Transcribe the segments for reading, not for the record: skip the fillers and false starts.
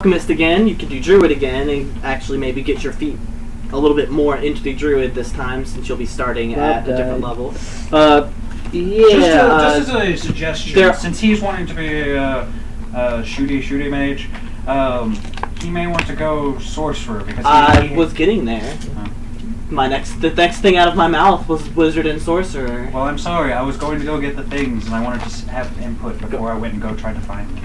Alchemist again. You could do Druid again, and actually maybe get your feet a little bit more into the Druid this time, since you'll be starting at a different level. Just as a suggestion, since he's wanting to be a shooty mage, he may want to go sorcerer because I was getting there. The next thing out of my mouth was wizard and sorcerer. Well, I'm sorry. I was going to go get the things, and I wanted to have input before I went and go try to find them.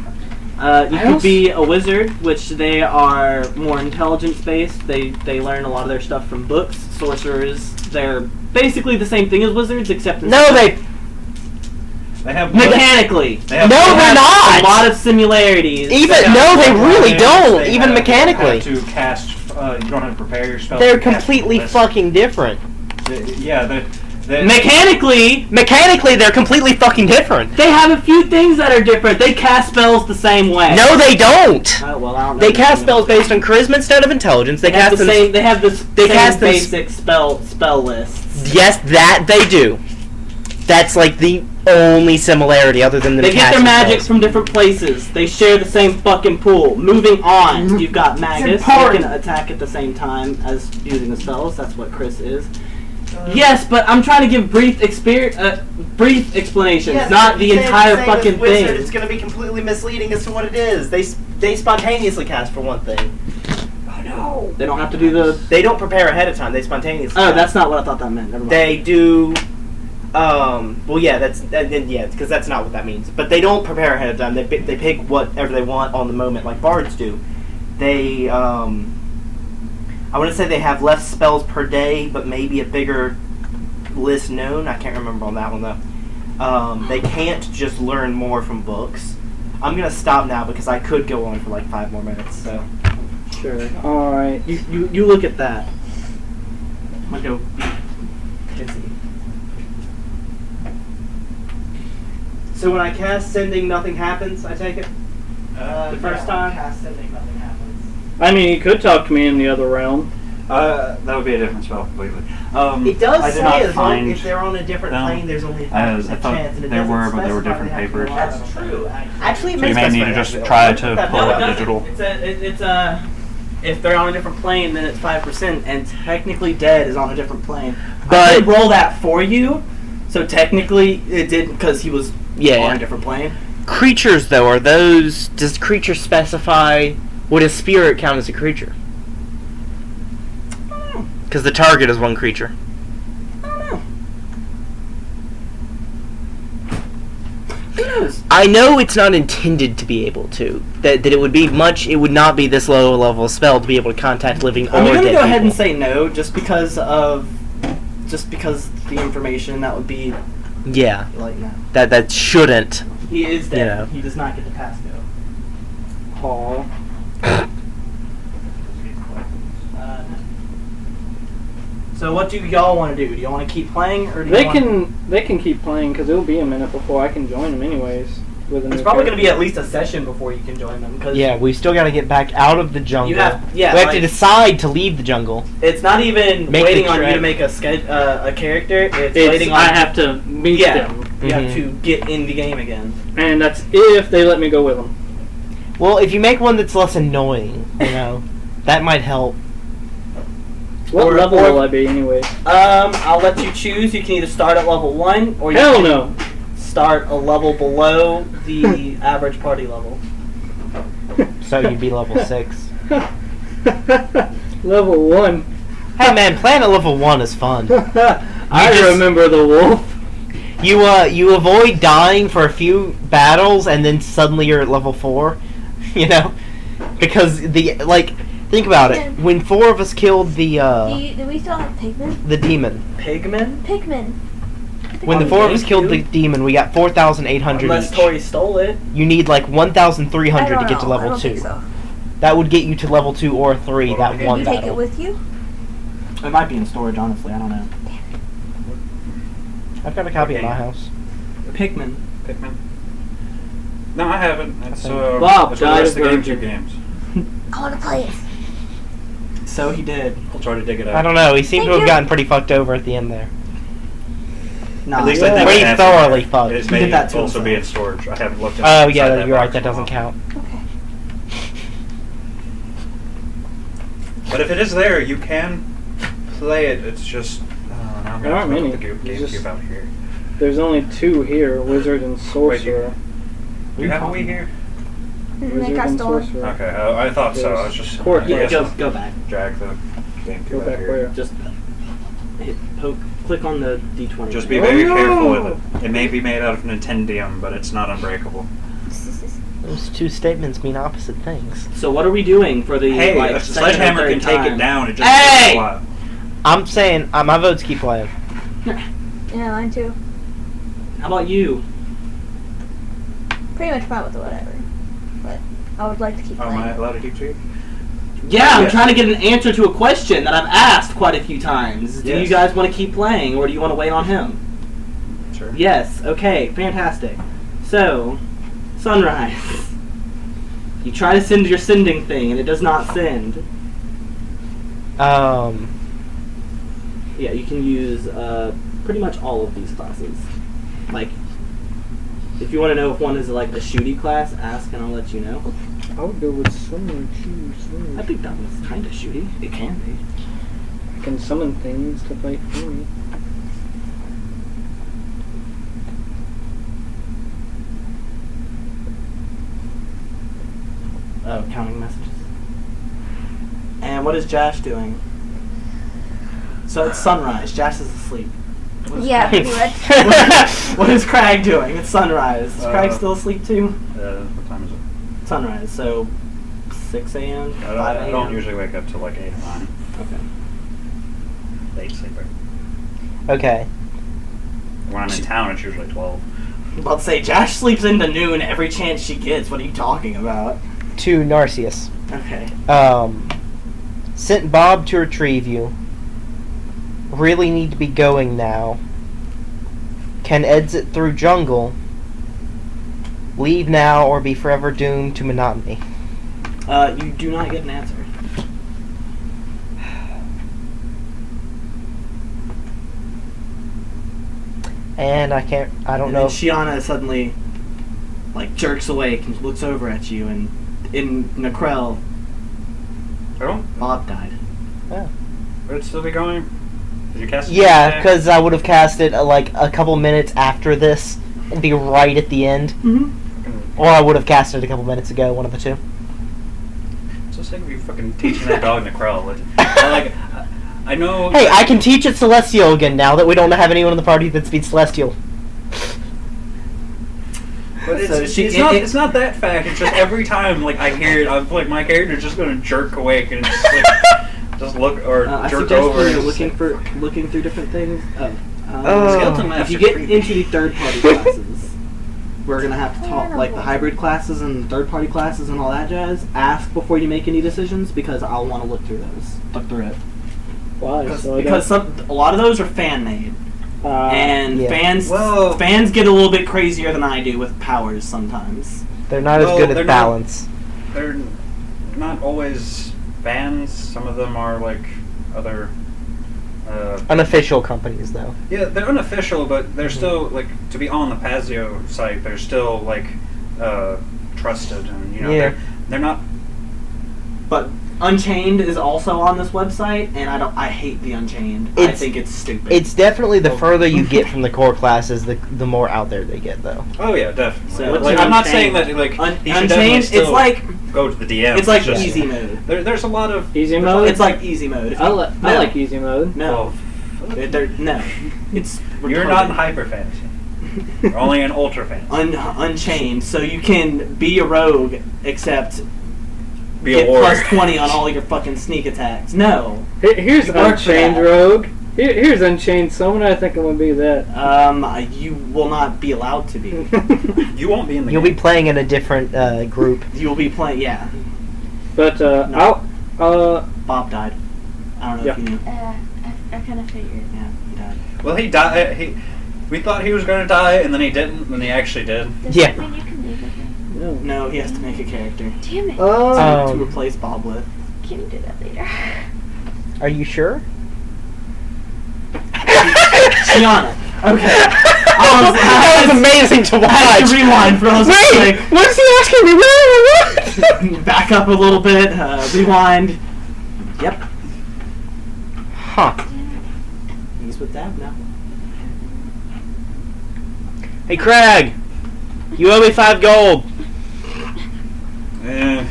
You could be a wizard, which they are more intelligence-based. They learn a lot of their stuff from books. Sorcerers, they're basically the same thing as wizards, except they have mechanically. They're not. A lot of similarities. They really don't. Even mechanically. You have to cast. You don't have to prepare your spells. They're completely fucking different. Mechanically, they're completely fucking different. They have a few things that are different. They cast spells the same way. No, they don't. Well, I don't know. They cast spells based on charisma instead of intelligence. They cast the same. They have the same basic spell lists. Yes, that they do. That's like the only similarity other than the. They get their magic from different places. They share the same fucking pool. Moving on, you've got Magus. They can attack at the same time as using the spells. That's what Chris is. Yes, but I'm trying to give brief explanations, not the entire fucking thing. It's going to be completely misleading as to what it is. They spontaneously cast for one thing. Oh no! They don't have to do the. They don't prepare ahead of time. They spontaneously. Oh, that's not what I thought that meant. Never mind. They do. Well, yeah, because that's not what that means. But they don't prepare ahead of time. They pick whatever they want on the moment, like bards do. They, I want to say they have less spells per day, but maybe a bigger list known. I can't remember on that one though. They can't just learn more from books. I'm gonna stop now because I could go on for like 5 more minutes. So. Sure. All right. You look at that. I'm gonna go busy. So when I cast Sending, nothing happens, I take it? The first time? Cast Sending, nothing happens. I mean, you could talk to me in the other realm. That would be a different spell completely. It does say as long if they're on a different plane, there's only a chance. And there were different papers. That's true. Actually, So you may need to just try to pull up digital. If they're on a different plane, then it's 5%, and technically Dead is on a different plane. But I did roll that for you, so technically it did because he was on a different plane. Creatures, though, does creature specify, would a spirit count as a creature? Because the target is one creature. I don't know. Who knows? I know it's not intended to be able to. That it would not be this low level of spell to be able to contact living or dead I'm going to go ahead people. and say no, just because the information that would be. Yeah. Like no. That shouldn't. He is dead. You know. He does not get to pass go. Paul. So what do y'all want to do? Do y'all want to keep playing, or do They can keep playing because it'll be a minute before I can join them anyways. It's probably going to be at least a session before you can join them. Cause yeah, we still got to get back out of the jungle. we have to decide to leave the jungle. It's not even waiting on you to make a character. It's waiting on I have to meet them. You have to get in the game again. And that's if they let me go with them. Well, if you make one that's less annoying, that might help. What level will I be anyway? I'll let you choose. You can either start at level 1 or you can start a level below the average party level. So you'd be level 6. Level 1. Hey man, playing at level 1 is fun. I remember the wolf. You avoid dying for a few battles and then suddenly you're at level 4. Because think about it. When 4 of us killed the do we still have pigmen? The demon. Pigmen. When the 4 of us killed the demon, we got 4,800 Unless each. Tori stole it. You need like 1,300 to get to level 2. Think so. That would get you to level 2 or 3 that Did one you battle. take it with you? It might be in storage, honestly. I don't know. I've got a copy at my house. Pikmin. No, I haven't. That's Bob the rest of the GameCube games. I want to play it. So he did. I'll try to dig it out. I don't know. He seemed to have gotten pretty fucked over at the end there. No, at least I think pretty thoroughly fucked. It may also be in storage. I haven't looked at it. Oh yeah, you're right. That doesn't count. Okay. But if it is there, you can play it. It's just I'm There aren't gonna many. put the GameCube out here. There's only 2 here, Wizard and Sorcerer. Do you have a Wii here? Wizard They got and stolen. Sorcerer. Okay, I thought so. I was just Court, I Yeah, guess go back. drag the GameCube Go out back here. where? Just click on the D20. Just be Oh, very no! careful with it. It may be made out of Nintendium, but it's not unbreakable. Those two statements mean opposite things. So what are we doing for the Hey, like, a second or sledgehammer third can take time? it down. It just Hey! takes a while. I'm saying my vote's keep playing. Yeah, mine too. How about you? Pretty much fine with whatever. But I would like to keep Oh, am I playing. allowed to keep tweet? Yeah, I'm Yes. trying to get an answer to a question that I've asked quite a few times. Do Yes. you guys want to keep playing, or do you want to wait on him? Sure. Yes. Okay. Fantastic. So, Sunrise. You try to send your sending thing, and it does not send. Yeah, you can use pretty much all of these classes. Like, if you want to know if one is like a shooty class, ask and I'll let you know. I would go with Summon Choose. I think that one's kind of shooty. It can be. I can summon things to fight for me. Oh, counting messages. And what is Josh doing? So it's sunrise. Josh is asleep. Yeah, pretty much. What is Craig doing? It's sunrise. Is Craig still asleep too? What time is it? Sunrise. So 6 a.m. 5 I a.m. don't usually wake up till like 8 or 9. Okay. Late sleeper. Okay. When I'm in town, it's usually 12. I'm about to say Josh sleeps into noon every chance she gets. What are you talking about? To Narcissus. Okay. Sent Bob to retrieve you. Really need to be going now. Can exit through jungle. Leave now or be forever doomed to monotony. You do not get an answer. And I don't know. And then Shiana suddenly, like, jerks awake and looks over at you, and in Necrel, Oh, Bob died. would it still be going? Did you cast it? Yeah, because I would have cast it like a couple minutes after this and be right at the end. Mm-hmm. Or I would have cast it a couple minutes ago, one of the two. So sick of you fucking teaching that dog Necrel. I know. Hey, I can teach it Celestial again now that we don't have anyone in the party that speaks Celestial. But it's, So it's not that fact. It's just every time like I hear it, I'm like my character's just gonna jerk awake and just like just look or I jerk suggest over. when and you're just looking through different things. Skeleton If Master you get creepy. into the third-party classes, we're gonna have to talk like the hybrid classes and third-party classes and all that jazz. Ask before you make any decisions because I'll want to look through it. Why? Because a lot of those are fan-made. And Yeah. fans get a little bit crazier than I do with powers sometimes. They're not as Well, good they're at not- balance. They're not always fans. Some of them are like other. Unofficial companies, though. Yeah, they're unofficial, but they're still like to be on the Pazio site. They're still like trusted, and you know Yeah. they're not. But Unchained is also on this website, and I hate the Unchained. I It's- think it's stupid. It's definitely the further you get from the core classes, the more out there they get, though. Oh yeah, definitely. So, like, what's I'm not Unchained? saying that like he should definitely Unchained, still it's like go to the DM. it's like just- easy mode. There's a lot of Easy mode? It's like easy mode. I like easy mode. No, well, no, it's you're retarded. not in hyper fantasy. You're only in ultra fantasy. Unchained, so you can be a rogue, except Be get a warrior. plus 20 on all your fucking sneak attacks. No, Here's You work for Unchained that. Rogue. Here's Unchained Summoner. I think I'm gonna be that. you will not be allowed to be. You won't be in the You'll game. be playing in a different group. You will be playing. Yeah, But No. I'll Bob died. I don't know Yeah. if you knew. I kind of figured. Yeah, he died. Well, he died. We thought he was going to die, and then he didn't, and then he actually did. Does Yeah. that mean you can leave with him? no. No, he has to make a character Damn it. Oh. to replace Bob with. Can you do that later? Are you sure? Shiana. Okay. That was amazing to I had watch. to rewind for us. Wait, what's he asking me? What? Back up a little bit. Rewind. Yep. Huh. He's with Dab now. Hey, Craig! You owe me 5 gold! I'm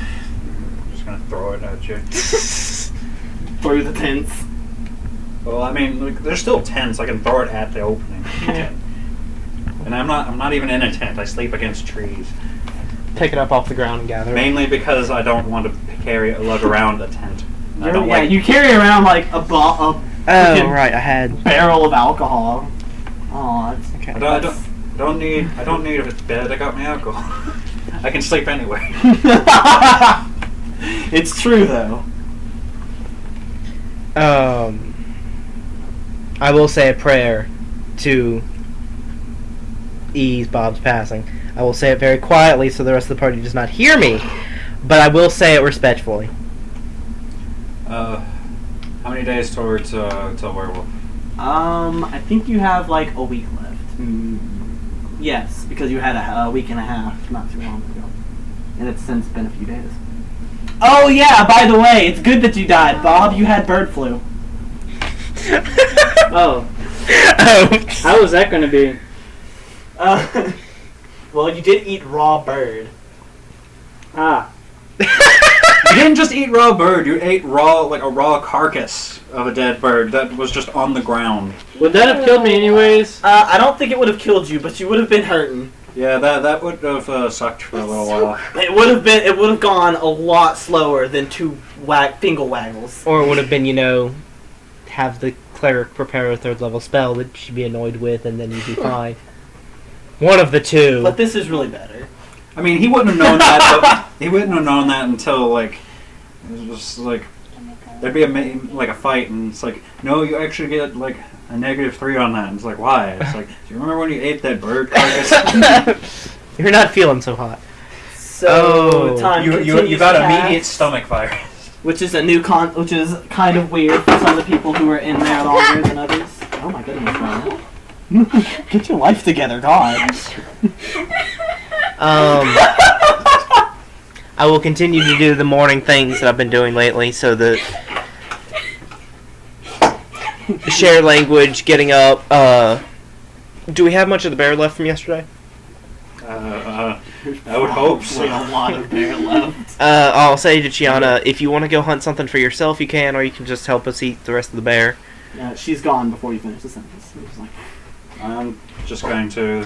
just gonna throw it at you. Through the tents. Well, I mean, like, there's still tents. I can throw it at the opening. Yeah. And I'm not even in a tent. I sleep against trees. Pick it up off the ground and gather it. Mainly because I don't want to lug around a tent. I don't like. You carry around like a Oh, right, I had... barrel of alcohol. Oh, that's Okay. I don't need a bed. I got my alcohol. I can sleep anywhere. It's true though. I will say a prayer to ease Bob's passing. I will say it very quietly so the rest of the party does not hear me, but I will say it respectfully. How many days towards till werewolf? I think you have like a week left. Yes, because you had a week and a half not too long ago, and it's since been a few days. Oh yeah, by the way, it's good that you died, Bob. You had bird flu. Oh. How was that going to be? Well, you did eat raw bird. Ah. You didn't just eat raw bird. You ate a raw carcass of a dead bird that was just on the ground. Would that have killed me anyways? I don't think it would have killed you, but you would have been hurting. Yeah, that would have sucked for a little while. It would have gone a lot slower than 2 finger waggles. Or it would have been, have the cleric prepare a 3rd level spell that she'd be annoyed with, and then you'd be fine. One of the two. But this is really better. I mean, he wouldn't have known that. He wouldn't have known that until it was just there'd be a fight, and it's like, no, you actually get a -3 on that. And it's like, why? It's like, do you remember when you ate that bird carcass? You're not feeling so hot. So time you got to pass, immediate stomach virus. which is which is kind of weird for some of the people who are in there longer than others. Oh my goodness, man. Get your life together, God. I will continue to do the morning things that I've been doing lately, so the share language, getting up. Do we have much of the bear left from yesterday? I would hope so. A lot of bear left. I'll say to Chiana, if you want to go hunt something for yourself, you can, or you can just help us eat the rest of the bear. She's gone before you finish the sentence. I'm just going to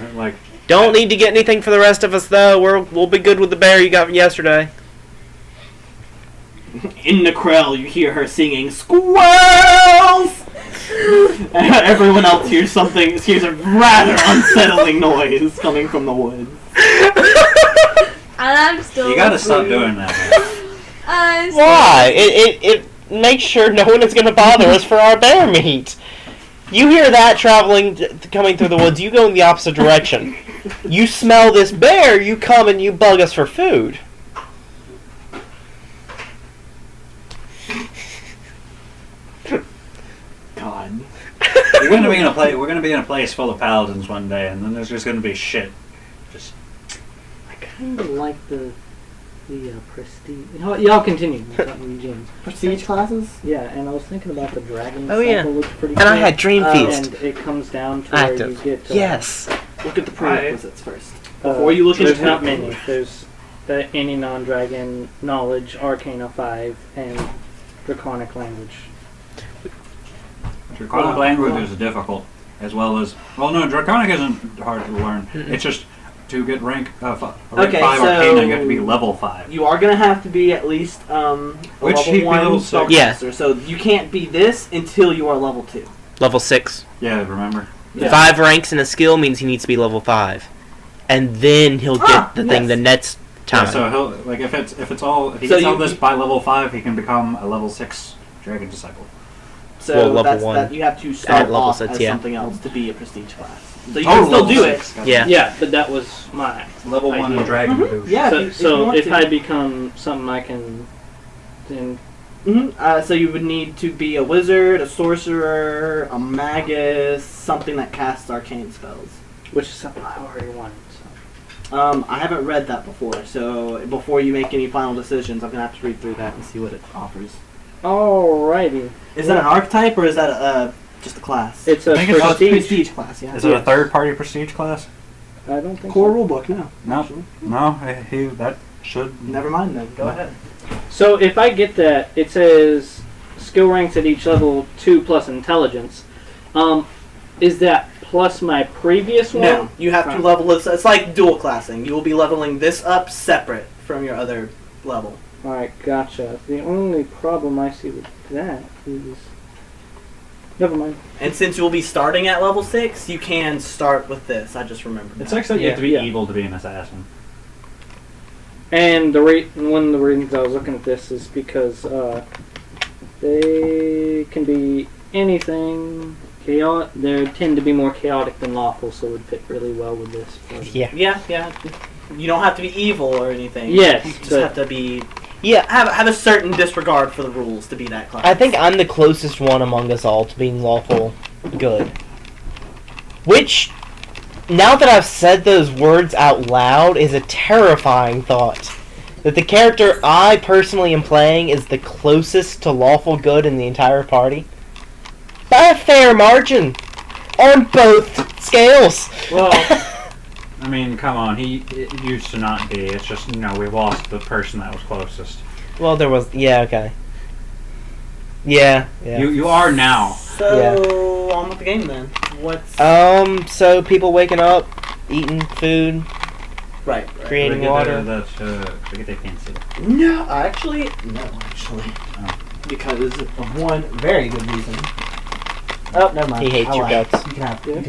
Don't need to get anything for the rest of us, though. We'll be good with the bear you got yesterday. In the krell, you hear her singing "Squirrels!" Everyone else hears a rather unsettling noise coming from the woods. I'm still. You gotta stop doing that. Why? It makes sure no one is going to bother us for our bear meat. You hear that coming through the woods, you go in the opposite direction. You smell this bear, you come and you bug us for food. God. We're gonna be in a place full of paladins one day, and then there's just gonna be shit. I kind of like the prestige. Y'all continue. Prestige classes? Yeah, and I was thinking about the dragon. Oh, yeah. Looks pretty And cool. I had Dream Feast. And it comes down to Active. where you get. Yes. Look at the prerequisites first. Before you look into there's not many. There's any non-dragon knowledge, Arcana 5, and Draconic language. Draconic language is difficult, as well as Draconic isn't hard to learn. It's just to get rank 5 Arcana, you have to be level 5. You are gonna have to be at least Which level he'd be 1 level 6. spellcaster. So you can't be this until you are level 2. Level 6. Yeah, remember. Yeah. 5 ranks in a skill means he needs to be level 5. And then he'll get the thing the next time. Yeah, so he'll if he gets all this by level 5, he can become a level 6 dragon disciple. So Well, level that's 1 that you have to start level off 6, as yeah. something else to be a prestige class. So you can still do it. Yeah. Yeah, but that was my Level 1 idea. dragon boost. Yeah. So want if to. I become something I can, then So you would need to be a wizard, a sorcerer, a magus, something that casts arcane spells. which is something I already wanted. So. I haven't read that before, so before you make any final decisions, I'm gonna have to read through that and see what it offers. Alrighty. Is that an archetype or is that just a class? It's a I think it's prestige. Prestige class, yeah. Is it a third-party prestige class? I don't think Core so. rulebook, no. No, that should. Never mind then. Go ahead. So if I get that, it says skill ranks at each level 2 plus intelligence. Is that plus my previous one? No, you have to level this. It's like dual classing. You will be leveling this up separate from your other level. Alright, gotcha. The only problem I see with that is... Never mind. And since you will be starting at level 6, you can start with this. I just remembered. It's that. actually you have to be Yeah. evil to be an assassin. And one of the reasons I was looking at this is because they can be anything chaotic. They tend to be more chaotic than lawful, so it would fit really well with this. Yeah. Yeah. You don't have to be evil or anything. Yes, You just but- have to be... Yeah. Have a certain disregard for the rules to be that class. I think I'm the closest one among us all to being lawful good. Which, now that I've said those words out loud, is a terrifying thought. That the character I personally am playing is the closest to lawful good in the entire party. By a fair margin. On both scales. Well, I mean, come on. It used to not be. It's just, we lost the person that was closest. Well, there was... Yeah, okay. Yeah. You are now. So, on with the game then. What's... So people waking up, eating food, right. creating water. Forget they can't see it. No, actually. Oh. Because of one very good reason. Oh, never mind. He hates I your lied. guts. You can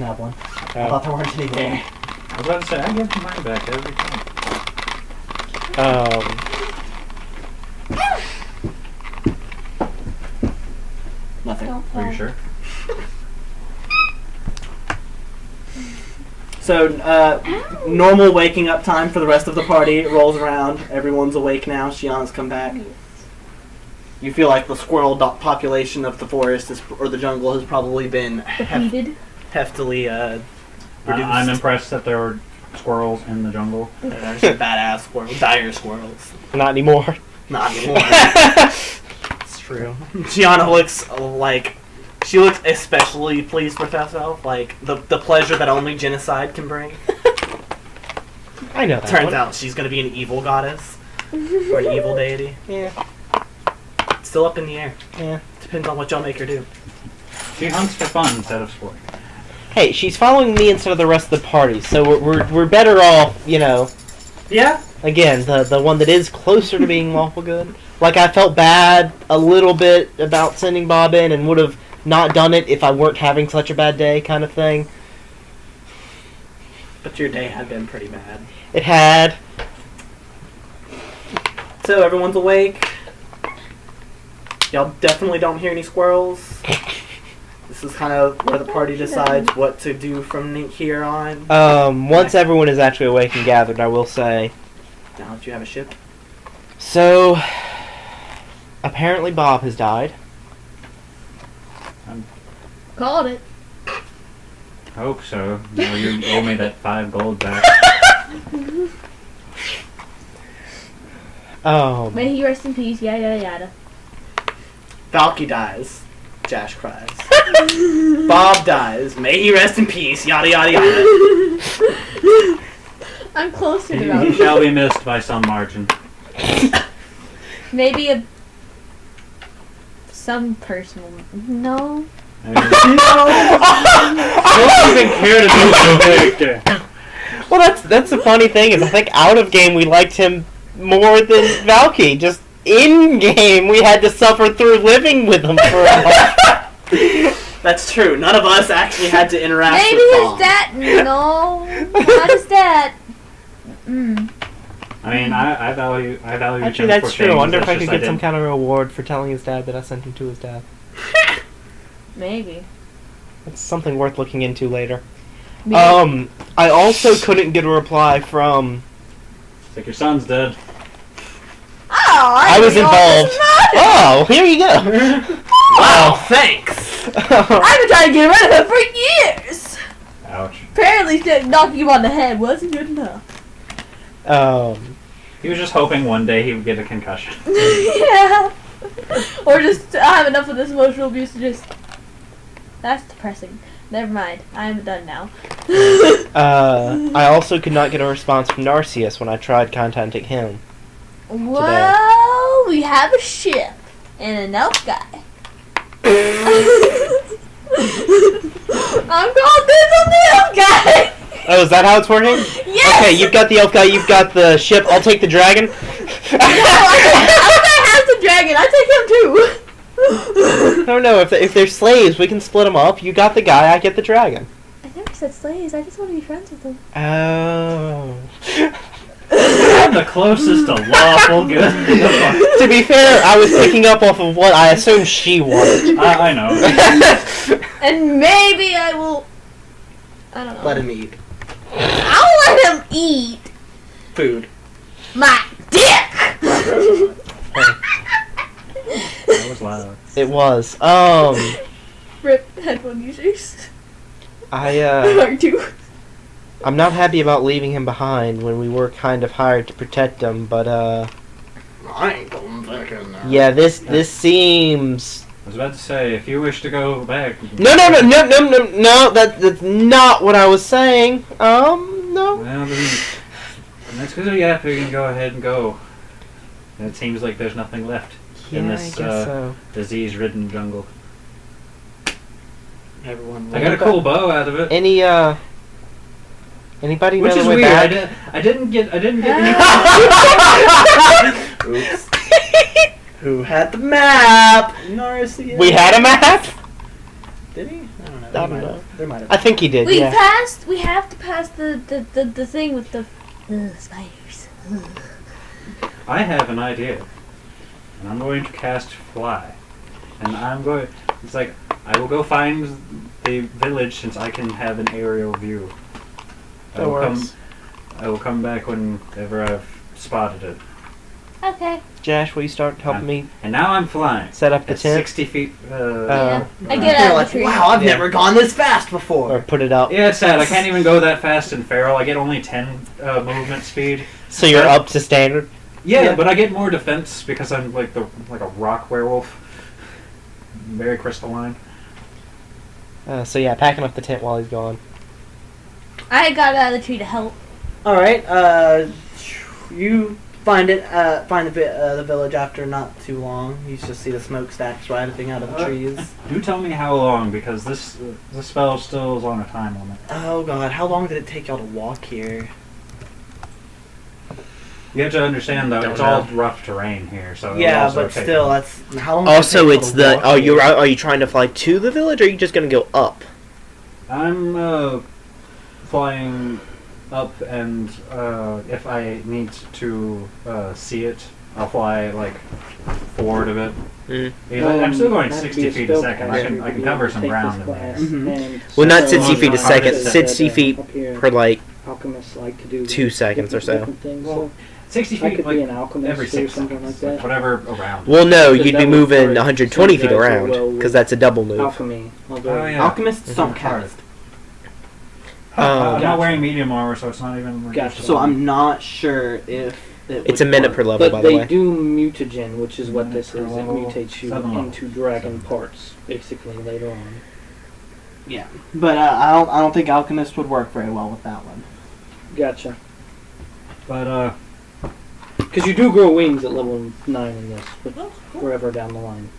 have one. I Oh. thought there weren't any there. I was about to say, I give mine back every time. Nothing. Don't Are fall. you sure? So, normal waking up time for the rest of the party rolls around. Everyone's awake now. Shiana's come back. You feel like the squirrel population of the forest or the jungle has probably been Depleted. heftily reduced. I'm impressed that there were squirrels in the jungle. There's some badass squirrels, dire squirrels. Not anymore. Not anymore. It's true. Gianna looks like she looks especially pleased with herself, like the pleasure that only genocide can bring. I know that Turns one. out she's gonna be an evil goddess or an evil deity. Yeah. It's still up in the air. Yeah. Depends on what y'all make her do. She hunts for fun instead of sport. Hey, she's following me instead of the rest of the party, so we're better off, Yeah. Again, the one that is closer to being lawful good. Like, I felt bad a little bit about sending Bob in and would have not done it if I weren't having such a bad day, kind of thing. But your day had been pretty bad. It had. So everyone's awake. Y'all definitely don't hear any squirrels. This is kind of where the party decides what to do from here on. Once everyone is actually awake and gathered, I will say. Now that you have a ship. So, apparently Bob has died. Called it. Hope so. You owe me that 5 gold back. May he rest in peace, yada yada yada. Valky dies. Jash cries. Bob dies. May he rest in peace. Yada yada yada. I'm closer to He that. shall be missed by some margin. Maybe some personal. No. I don't even care to do the character. Well, that's the funny thing is I think out of game we liked him more than Valky. Just in game we had to suffer through living with him for a while. That's true. None of us actually had to interact Maybe with his Bob. dad. No, not his dad. Mm. I mean, I value Actually, him that's for true. I things, wonder if it's I just could get some didn't- kind of reward for telling his dad that I sent him to his dad. Maybe. It's something worth looking into later. Maybe. I also couldn't get a reply from... It's like your son's dead. Oh, I was didn't know involved. this mattered. Oh, here you go. Wow, thanks. I've been trying to get rid of him for years. Ouch. Apparently, knocking him on the head wasn't good enough. He was just hoping one day he would get a concussion. Yeah. Or just I have enough of this emotional abuse to just. That's depressing. Never mind. I am done now. I also could not get a response from Narcius when I tried contacting him. Well, we have a ship and an elf guy. I'm going this on the elf guy. Oh, is that how it's working? Yes. Okay, you've got the elf guy, you've got the ship. I'll take the dragon. No, elf guy has the dragon. I take him too. I don't know, if they're slaves, we can split them up. You got the guy, I get the dragon. I never said slaves. I just want to be friends with them. Oh. I'm the closest to lawful good. To be fair, I was picking up off of what I assumed she wanted. I know. And maybe I will. I don't know. Let him eat. I'll let him eat Food. my dick. That was loud. It was. Rip headphone users. I'm Part 2. not happy about leaving him behind when we were kind of hired to protect him, but I ain't going back in there. yeah, this seems. I was about to say, if you wish to go back. No, that's not what I was saying. No. Well, then, that's because you have to go ahead and go. And it seems like there's nothing left in Yeah, this I guess so. disease-ridden jungle. Everyone. I got a cool bow out of it. Anybody Which know is the way weird. back? I didn't get. Oops. Who had the map? Narcisus. We had a map? Did he? I don't know. I don't know. There might have. I think he did, We yeah. passed. We have to pass the thing with the spiders. I have an idea, and I'm going to cast fly, and I'm going. It's like I will go find the village since I can have an aerial view. That works. I will come back whenever I've spotted it. Okay. Josh, will you start helping me And now I'm flying. set up the At tent? 60 feet. Yeah. I get You're out of like, the tree. wow, I've Yeah. never gone this fast Or before. put it up? Yeah, it's sad. I can't even go that fast in Feral. I get only 10 movement speed. So you're up to standard? Yeah, Yeah. but I get more defense because I'm like a rock werewolf. Very crystalline. So yeah, packing up the tent while he's gone. I got out of the tree to help. All right. You find the village after not too long. You just see the smokestacks rising out of the trees. Do tell me how long, because this spell still is on a time limit. Oh god, how long did it take y'all to walk here? You have to understand though, Don't it's know. all rough terrain here, so it'll Yeah, also but take- still, that's how long. Also, did it it's take y'all the. to walk here? Are you trying to fly to the village, or are you just gonna go up? I'm flying up, and if I need to see it, I'll fly like forward a bit. I'm still going 60 feet a second. I can cover some ground in there. Mhm. Well, not So 60 feet a long second. as- 60 feet per like Alchemists like to do 2 seconds or so. different things, Well, so 60 I feet, could like be an alchemist every or 6 something seconds, like that. whatever around. Well, no, Because you'd that be would moving work. 120 feet Some guys around, will well because with that's a double move. alchemy. Although Oh, yeah. Alchemists Mhm. don't cast. I'm Um, not wearing medium armor, so it's not even. Gotcha. So I'm not sure if It's a minute per level, But by the they way. do mutagen, which is what this is. It Level mutates you 7 level. into dragon parts, basically, later on. Yeah, but I don't think alchemist would work very well with that one. Gotcha. But Because you do grow wings at level 9 in this, but forever down the line.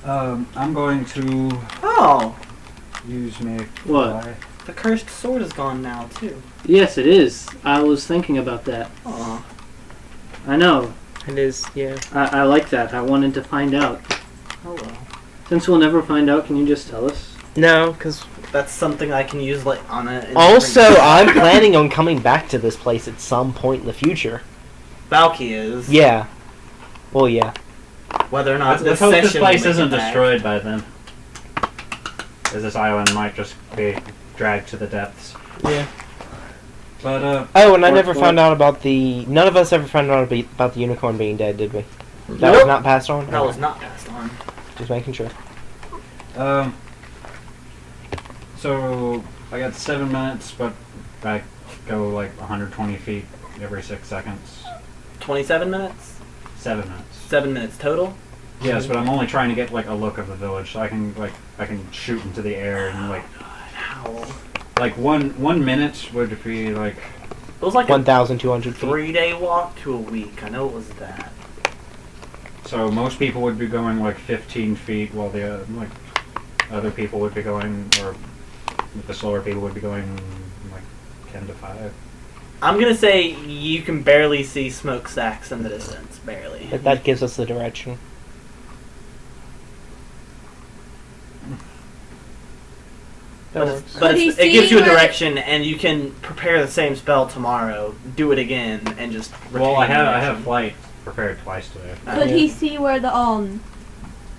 I'm going to Oh, use my What? fly. the cursed sword is gone now too. Yes, it is. I was thinking about that. Aw. I know. It is, yeah. I like that. I wanted to find out. Oh well. Since we'll never find out, can you just tell us? No, because That's something I can use like on a. also I'm planning on coming back to this place at some point in the future. Valky is. Yeah. Well, yeah. Whether or not Let's this hope this session place will make isn't it back. destroyed by then. As this island might just be dragged to the depths. Yeah. But Oh, and I Or- never or- found out about the. None of us ever found out about the unicorn being dead, did we? That Nope. was not passed on? That was not passed on. Just making sure. So I got 7 minutes, but I go like 120 feet every 6 seconds. 27 minutes? 7 minutes. 7 minutes total? Yes, but I'm only trying to get like a look of the village, so I can shoot into the air and like. How? Like 1 minute would be like. It was like 1,200 feet. 3-day walk to a week. I know it was that. So most people would be going like 15 feet, while the like other people would be going, or the slower people would be going like 10 to 5. I'm gonna say you can barely see smokestacks in the distance. Barely. But that gives us the direction. That works. But Could it he gives see you a where- direction, and you can prepare the same spell tomorrow, do it again, and just. Well, I retain the have action. flight prepared twice today. Could he see where the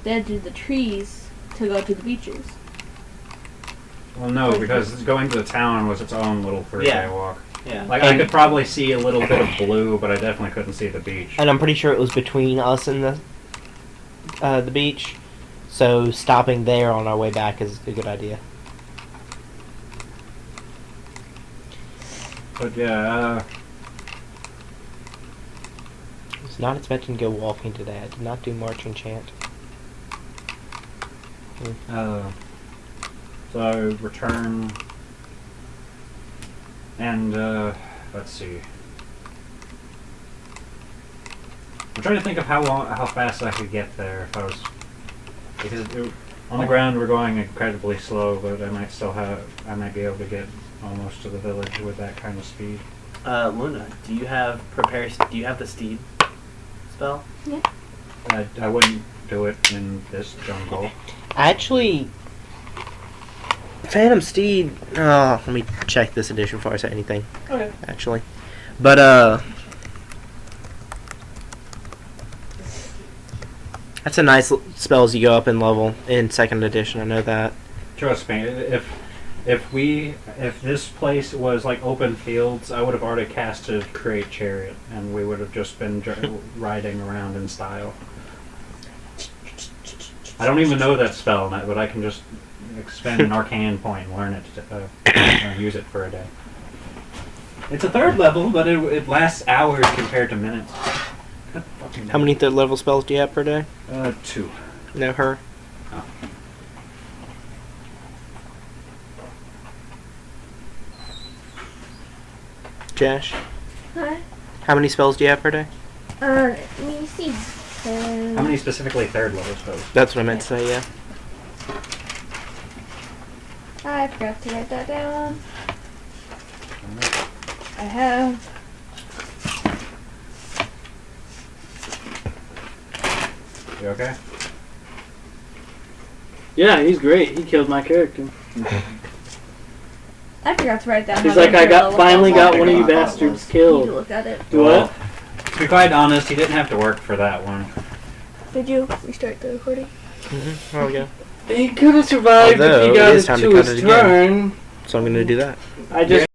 edge of the trees to go to the beaches? Well, no, because going to the town was its own little 3-day Yeah. walk. Yeah. Like I could probably see a little bit of blue, but I definitely couldn't see the beach. And I'm pretty sure it was between us and the beach. So stopping there on our way back is a good idea. But yeah, I was not expecting to go walking today. I did not do march and chant. so I return, and let's see. I'm trying to think of how fast I could get there if I was, because on the ground we're going incredibly slow, but I might be able to get almost to the village with that kind of speed. Luna, do you have the steed spell? Yeah. I wouldn't do it in this jungle. Actually, Phantom Steed. Let me check this edition before I say anything. Okay. Actually, but that's a nice spell as you go up in level in 2nd edition. I know that. Trust me, if this place was like open fields, I would have already casted Create Chariot, and we would have just been riding around in style. I don't even know that spell, but I can just spend an arcane point and learn it and use it for a day. It's a 3rd level, but it lasts hours compared to minutes. How many 3rd level spells do you have per day? 2. No, her. Oh. Josh, Hi. how many spells do you have per day? Let me see. How many specifically 3rd level spells? That's what I meant to say. Yeah. I forgot to write that down. I have. You okay? Yeah, he's great. He killed my character. I forgot to write down. He's how like, many I got level finally spells got one of you I have. bastards You need to killed. look at it. Do what? To be quite honest, he didn't have to work for that one. Did you restart the recording? There we go. He could have survived Although, if he it got is it time to to cut his it again. turn. So I'm going to do that. I just